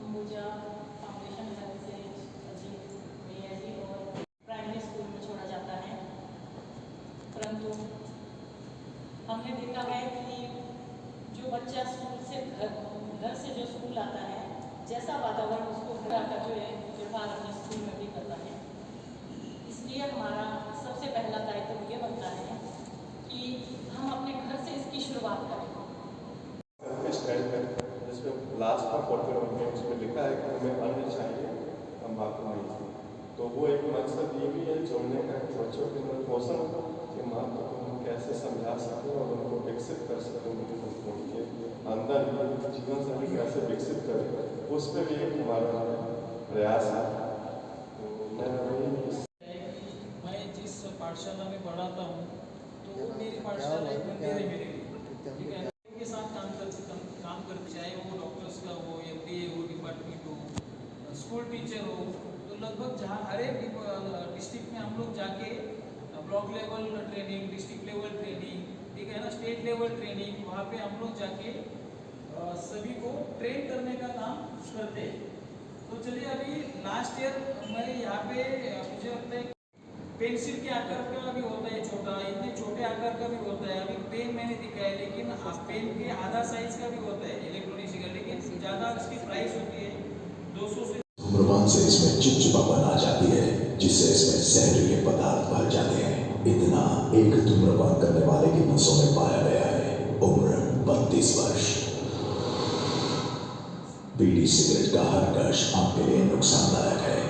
Ambuja foundation level से अजीत भैया जी और प्राइमरी स्कूल में छोड़ा जाता है। परंतु हमने देखा है कि जो बच्चा स्कूल से घर से जो स्कूल आता है, जैसा वातावरण उसको घर का जो है व्यवहार अपने स्कूल में भी करता है। इसलिए हमारा सबसे पहला दायित्व ये बनता है कि हम अपने घर से इसकी शुरुआत करें। जिसमें लास्ट का फोटो में उसमें लिखा है कि हमें अन्न चाहिए, तम्बाकू नहीं। तो वो एक मकसद ये भी है जोड़ने का कि बच्चों के अंदर पोषण के महत्व को हम कैसे समझा सकें और उनको विकसित कर सकें, उनके अंदर जीवन शैली कैसे विकसित करें, उस पर भी एक हमारा प्रयास है। मैं जिस पाठशाला में पढ़ाता हूँ तो वो मेरी पाठशाला एक मंदिर है मेरे लिए, ठीक है। उनके साथ काम करते चाहे वो डॉक्टर्स का हो, MBA हो, डिपार्टमेंट हो, स्कूल टीचर हो, तो लगभग जहाँ हर एक डिस्ट्रिक्ट में हम लोग जाके block level training, district level training, ठीक है ना, स्टेट लेवल ट्रेनिंग, वहाँ पे हम लोग जाके सभी को ट्रेन करने का काम करते हैं। तो चलिए अभी लास्ट ईयर मैं यहाँ पे मुझे लगता है पेंसिल के आकार का भी होता है छोटा, इतने छोटे आकार का भी होता है। अभी पेन मैंने दिखाया, लेकिन पेन के आधा साइज का भी होता है इलेक्ट्रॉनिक्स का, लेकिन ज़्यादा इसकी प्राइस होती है 200 से। धूम्रपान से इसमें चिपचिपापन आ जाती है, जिससे इसमें जहरीले पदार्थ भर जाते हैं। इतना एक धूम्रपान करने वाले की नसों में पाया गया है। उम्र 32 वर्ष। बीड़ी सिगरेट का हर कश आपके लिए नुकसानदायक है।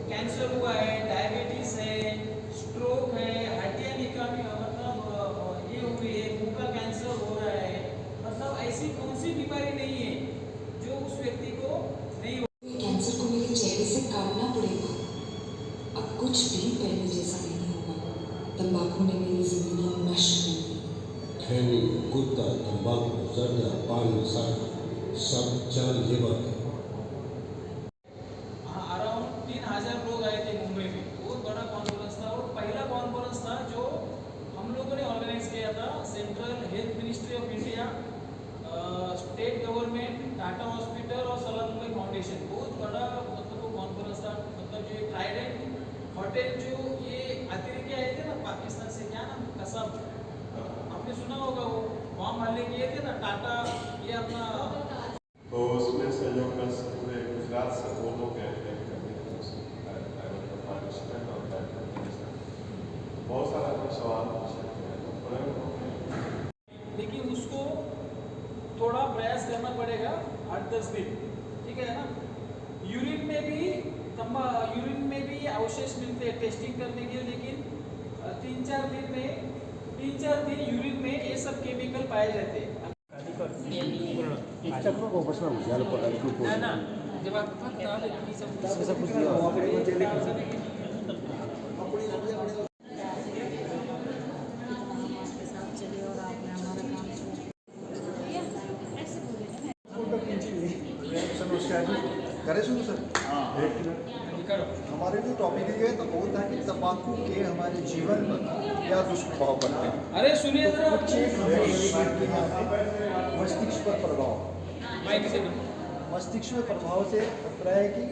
कैंसर हुआ है, डायबिटीज है, स्ट्रोक है, हड्डियाँ निकालने मतलब ये हुई है, मुंह का कैंसर हो रहा है, मतलब ऐसी कौन सी बीमारी नहीं है जो उस व्यक्ति को नहीं हो। कैंसर को मेरे चेहरे से काटना पड़ेगा। अब कुछ भी पहले जैसा नहीं होगा। तंबाकू ने मेरी जिंदगी नष्ट कर दी। खैनी, गुट्का, तंबाकू, जर्दा, पान मसाला सब जान लेवा है। अराउंड 3000 लोग आए थे मुंबई में। बहुत बड़ा कॉन्फ्रेंस था और पहला कॉन्फ्रेंस था जो हम लोगों ने ऑर्गेनाइज किया था। Central health ministry of India, state government Tata hospital और सलाम मुंबई फाउंडेशन बहुत बड़ा मतलब वो कॉन्फ्रेंस था, मतलब ये ट्राइडेंट होटल जो ये अतिरिक्त आए थे ना पाकिस्तान से, क्या नाम कसब, आपने सुना होगा, वो बॉम्ब हमले किए थे ना टाटा, ये अपना तो उसमें सहयोग कर पूरे गुजरात से 2 लोग गए थे पार्टिसिपेंट और बहुत सारा सवाल पूछे थे, लेकिन उसको थोड़ा प्रयास करना पड़ेगा 8-10 दिन, ठीक है ना। यूरिन में भी अवशेष मिलते हैं टेस्टिंग करने के लिए, लेकिन 3-4 दिन यूरिन में ये सब केमिकल पाए जाते हैं ना। जब करे सुनो सर, हमारे जो टॉपिक है तो वो था कि तंबाकू के हमारे जीवन पर क्या दुष्प्रभाव पड़ते हैं। अरे सुनिए जरा, मस्तिष्क पर प्रभाव, मस्तिष्क में प्रभाव से खतरा है कि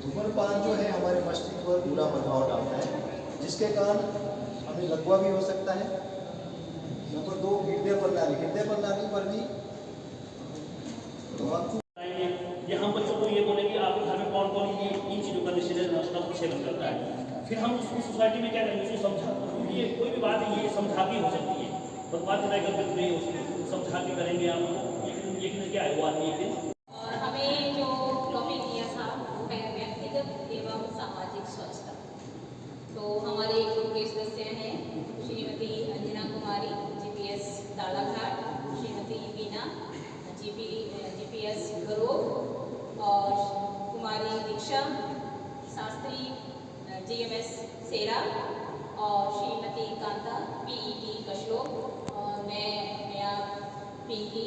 धूम्रपान जो है हमारे मस्तिष्क पर बुरा प्रभाव डालता है, जिसके कारण हमें लकवा भी हो सकता है। नंबर 2, हृदय प्रणाली पर भी तंबाकू। या हम बच्चों को ये बोले कि आपके घर में कौन कौन ये इन चीज़ों का सेवन करता है, फिर हम उसको सोसाइटी में क्या करेंगे, उसे समझा, ये कोई भी बात ये समझा के हो सकती है, बर्बाद कराई करके नहीं हो सकती, समझा के करेंगे आप, ये क्या है वो आदमी एक दिन। और हमें जो टॉपिक दिया था वो है व्यक्तिगत एवं सामाजिक स्वच्छता। तो हमारे ग्रुप के सदस्य हैं श्रीमती अंजना कुमारी जीपीएस तालाघाट, श्रीमती बीना जीपीएस गरोग, और कुमारी दीक्षा शास्त्री जीएमएस सेरा, और श्रीमती कांता पीईटी कशलोक, और मैं Pinky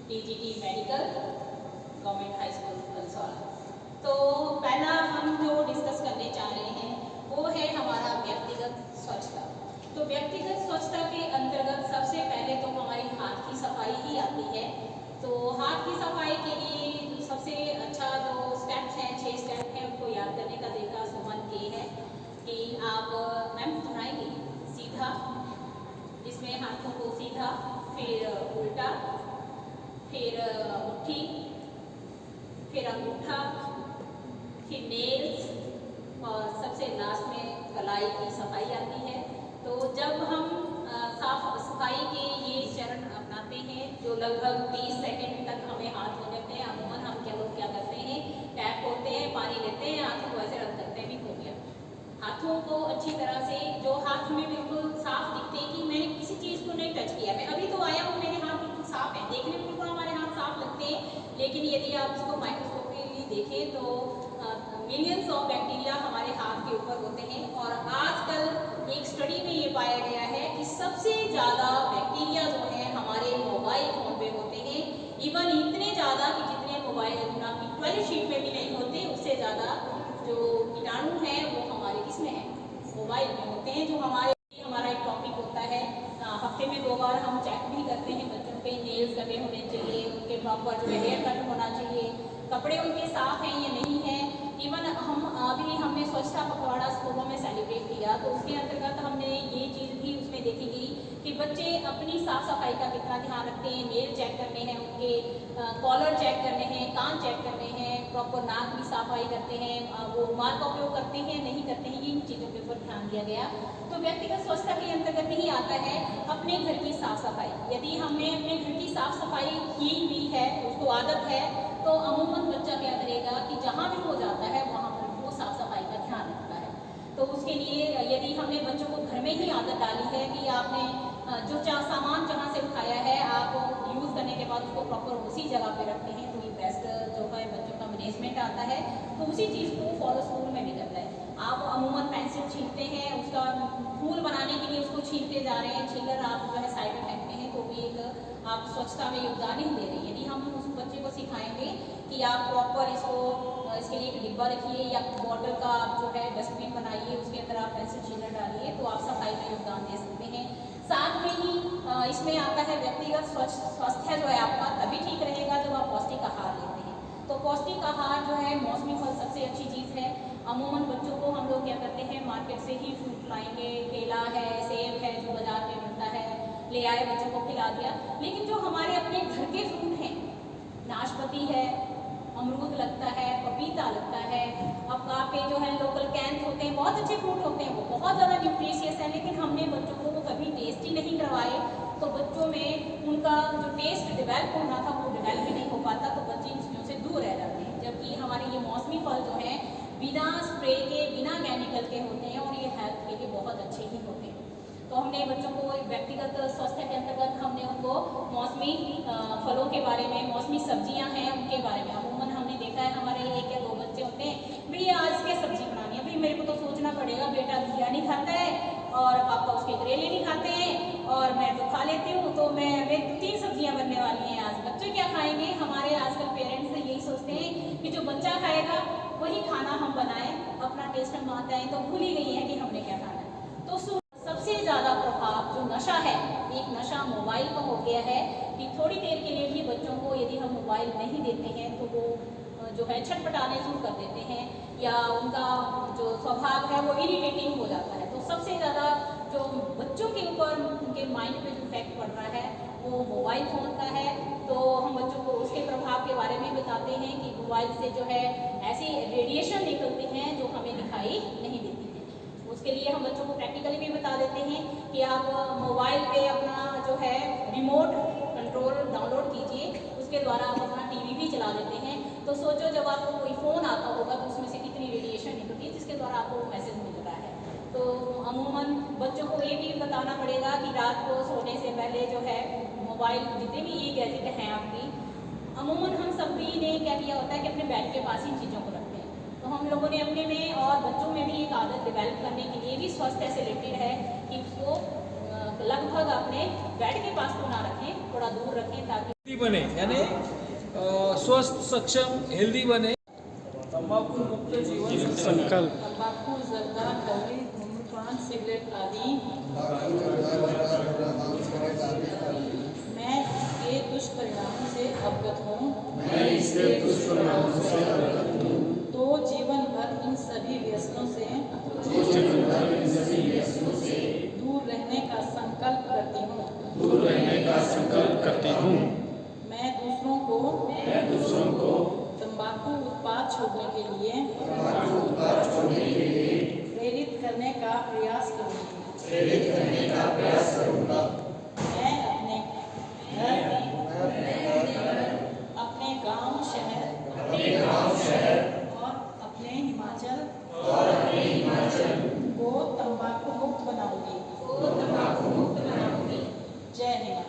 TGT medical government high school Kansaula. तो पहला हम जो डिस्कस करने चाह रहे हैं वो है हमारा व्यक्तिगत स्वच्छता। तो व्यक्तिगत स्वच्छता के अंतर्गत सबसे पहले तो हमारी हाथ की सफाई ही आती है। तो हाथ की सफाई के लिए सबसे अच्छा जो स्टेप्स हैं, 6 स्टेप हैं, उनको याद करने का तरीका सुमन ये है कि आप मैम दोहराएंगे सीधा, इसमें हाथों को सीधा, फिर उल्टा, फिर मुट्ठी, फिर अंगूठा, फिर नेल्स, और सबसे लास्ट में कलाई की सफाई आती है। तो जब हम साफ सफाई के ये चरण अपनाते हैं जो लगभग 30 सेकंड तक हमें हाथ धोने में, अमूमन हम लोग क्या करते हैं, टैप खोलते हैं, पानी लेते हैं, हाथों को ऐसे रख करते हैं, भी हो गया। हाथों को अच्छी तरह से, जो हाथ हमें बिल्कुल साफ दिखते हैं कि मैंने किसी चीज़ को नहीं टच किया, मैं अभी तो आया हूँ, मेरे हाथ बिल्कुल साफ है, देखने में बिल्कुल हमारे हाथ साफ लगते हैं, लेकिन यदि आप उसको माइक्रोस्कोपी देखें तो मिलियंस ऑफ बैक्टीरिया हमारे हाथ के ऊपर होते हैं। और आजकल एक स्टडी में ये पाया गया है कि सबसे ज़्यादा बैक्टीरिया जो है हमारे मोबाइल फ़ोन पे होते हैं, इवन इतने ज़्यादा कि जितने मोबाइल आपकी टॉयलेट शीट में भी नहीं होते, उससे ज़्यादा जो कीटाणु हैं वो हमारे किसमें हैं, मोबाइल में होते हैं। जो हमारा एक टॉपिक होता है, हफ्ते में 2 बार हम चेक भी करते हैं बच्चों के, नेल्स कटे होने चाहिए, उनके प्रॉपर जो है हेयर कट होना चाहिए, कपड़े उनके साफ हैं या नहीं हैं। इवन हमने स्वच्छता पखवाड़ा स्कूलों में सेलिब्रेट किया, तो उसके अंतर्गत हमने ये चीज़ भी उसमें देखी गई कि बच्चे अपनी साफ सफाई का कितना ध्यान रखते हैं, नेल चेक करने हैं, उनके कॉलर चेक करने हैं, कान चेक करने हैं, प्रॉपर नाक की सफाई करते हैं, वो रुमाल का उपयोग करते हैं नहीं करते हैं, इन चीज़ों के ऊपर ध्यान दिया गया। तो व्यक्तिगत स्वच्छता के अंतर्गत ही आता है अपने घर की साफ सफाई। यदि हमने अपने घर की साफ सफाई की हुई है, उसको आदत है, तो अमूमन बच्चा क्या करेगा कि जहाँ भी वो जाता है वहाँ पर वो साफ सफाई का ध्यान रखता है। तो उसके लिए यदि हमने बच्चों को घर में ही आदत डाली है कि आपने जो सामान जहाँ से उठाया है आप यूज़ करने के बाद उसको प्रॉपर उसी जगह पे रखते हैं, तो ये बेस्ट जो है बच्चों का मैनेजमेंट आता है। तो उसी चीज़ को फॉलो स्कूल में भी करता है। आप अमूमन पेंसिल छीनते हैं, उसका फूल बनाने के लिए उसको छीनते जा रहे हैं, छीलर आप जो है साइड में फेंकते हैं, तो भी एक आप स्वच्छता में योगदान नहीं दे रहे हैं। यदि हम उस बच्चे को सिखाएंगे कि आप प्रॉपर इसके लिए एक डिब्बा रखिए या बॉटल का आप जो है डस्टबिन बनाइए, उसके अंदर आप पेंसिल छीलर डालिए, तो आप सफाई में योगदान दे सकते हैं। साथ में ही इसमें आता है व्यक्तिगत स्वास्थ्य जो है आपका तभी ठीक रहेगा जब आप पौष्टिक आहार लेते हैं। तो पौष्टिक आहार जो है मौसमी फल सबसे अच्छी चीज़ है। अमूमन बच्चों को हम लोग क्या करते हैं, मार्केट से ही फ्रूट लाएंगे, केला है, सेब है जो बाजार में मिलता है, ले आए बच्चों को खिला दिया। लेकिन जो हमारे अपने घर के फ्रूट हैं, नाशपाती है, अमरूद लगता है, पपीता लगता है, अब आपके जो है लोकल कैंथ होते हैं, बहुत अच्छे फ्रूट होते हैं, वो बहुत ज़्यादा न्यूट्रिशियस है, लेकिन हमने बच्चों को वो कभी टेस्ट ही नहीं करवाए, तो बच्चों में उनका जो टेस्ट डेवलप होना था वो डेवलप ही नहीं हो पाता, तो बच्चे इन चीज़ों से दूर रह जाते हैं। जबकि हमारे ये मौसमी फल जो हैं बिना स्प्रे के, बिना केमिकल के होते हैं और ये हेल्थ के लिए बहुत अच्छे ही होते हैं। तो हमने बच्चों को व्यक्तिगत स्वास्थ्य के अंतर्गत हमने उनको मौसमी फलों के बारे में, मौसमी सब्जियां हैं उनके बारे में, अमूमन हमने देखा है हमारे 1 या 2 बच्चे होते हैं, भैया आज क्या सब्जी बनानी है, भाई मेरे को तो सोचना पड़ेगा, बेटा घिया नहीं खाता है और पापा उसके करेले नहीं खाते हैं और मैं तो खा लेती हूँ, तो मेरे 3 सब्जियाँ बनने वाली हैं, आज बच्चे क्या खाएंगे। हमारे आजकल पेरेंट्स यही सोचते हैं कि जो बच्चा खाएगा वही खाना हम बनाएं, अपना टेस्ट हम आता है, तो भूल ही गई है कि हमने क्या खाना है। तो सबसे ज़्यादा प्रभाव जो नशा है, एक नशा मोबाइल का हो गया है कि थोड़ी देर के लिए भी बच्चों को यदि हम मोबाइल नहीं देते हैं तो वो जो है छटपटाने शुरू कर देते हैं या उनका जो स्वभाव है वो इरिटेटिंग हो जाता है। तो सबसे ज़्यादा जो बच्चों के ऊपर उनके माइंड पे जो इफेक्ट पड़ रहा है वो मोबाइल फ़ोन का है। तो हम बच्चों को उसके प्रभाव के बारे में बताते हैं कि मोबाइल से जो है ऐसी रेडिएशन निकलती हैं जो हमें दिखाई नहीं देती। उसके लिए हम बच्चों को प्रैक्टिकली भी बता देते हैं कि आप मोबाइल पे अपना जो है रिमोट कंट्रोल डाउनलोड कीजिए, उसके द्वारा आप अपना टीवी भी चला देते हैं। तो सोचो जब आपको कोई फ़ोन आता होगा तो उसमें से कितनी रेडिएशन निकलती है जिसके द्वारा आपको मैसेज मिलता है। तो अमूमन बच्चों को ये भी बताना पड़ेगा कि रात को सोने से पहले जो है मोबाइल, जितने भी ई गैजेट हैं आपकी, अमूमन हम सभी ने क्या किया होता है कि अपने बेड के पास इन चीज़ों को रखते हैं। तो हम लोगों ने अपने में और बच्चों में भी एक आदत डेवलप करने के लिए भी स्वास्थ्य से रिलेटेड है कि उसको लगभग अपने बेड के पास तो ना रखें, थोड़ा दूर रखें ताकि बने, यानी स्वस्थ, सक्षम, हेल्दी बने। तंबाकू मुक्त जीवन संकल्प। तंबाकू, जर्दा, कौड़ी, धूम्रपान, सिगरेट आदि मैं इसके दुष्परिणामों से अवगत हूँ, तो जीवन भर इन सभी व्यसनों से दूर रहने का संकल्प करती हूँ। मैं दूसरों को तंबाकू उत्पाद छोड़ने के लिए प्रेरित करने का प्रयास करूँगा। मैं अपने घर, अपने गांव शहर और अपने हिमाचल को तंबाकू मुक्त बनाऊंगी। जय हिंद।